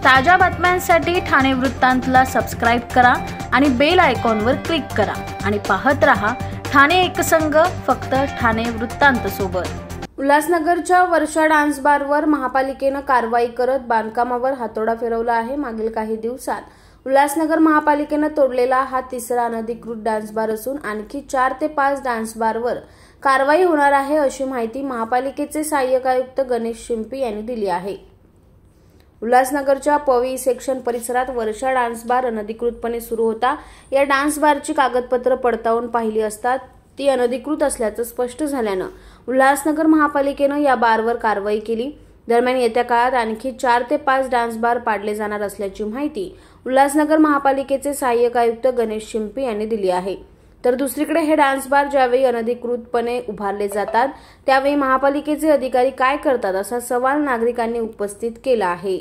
ताज्या बातम्यांसाठी ठाणे वृत्तांतला सबस्क्राइब करा आणि बेल आयकॉनवर क्लिक करा आणि पाहत रहा ठाणे एकसंग, फक्त ठाणे वृत्तांत सोबत। उल्हासनगरच्या वर्षा डान्स बारवर महापालिकेनं कारवाई करत बांधकामावर हातोडा फिरवला आहे। मागील काही दिवसात उल्हासनगर महापालिकेनं तोडलेला हा तिसरा अनधिकृत डान्स बार असून आणखी 4 ते 5 डान्स बारवर कारवाई होणार आहे, अशी माहिती महापालिकेचे सहाय्यक आयुक्त गणेश शिंपी यांनी दिली आहे। उल्हासनगरच्या पवी सेक्शन परिसरात वर्षा डान्स बार अनधिकृतपणे सुरू होता। या डान्स बारची कागदपत्र पडताळून पाहिली असता ती अनधिकृत असल्याचं स्पष्ट झाल्यानं उल्हासनगर महापालिकेनं या बारवर कारवाई केली। दरम्यान येत्या काळात आणखी 4 ते 5 डान्स बार पाडले जाणार असल्याची माहिती उल्हासनगर महापालिकेचे सहाय्यक आयुक्त गणेश शिंपी यांनी दिली आहे। तर दुसरीकडे हे डान्स बार ज्यावेळी अनधिकृतपणे उभारले जातात त्यावेळी महापालिकेचे अधिकारी काय करतात असा सवाल नागरिकांनी उपस्थित केला आहे।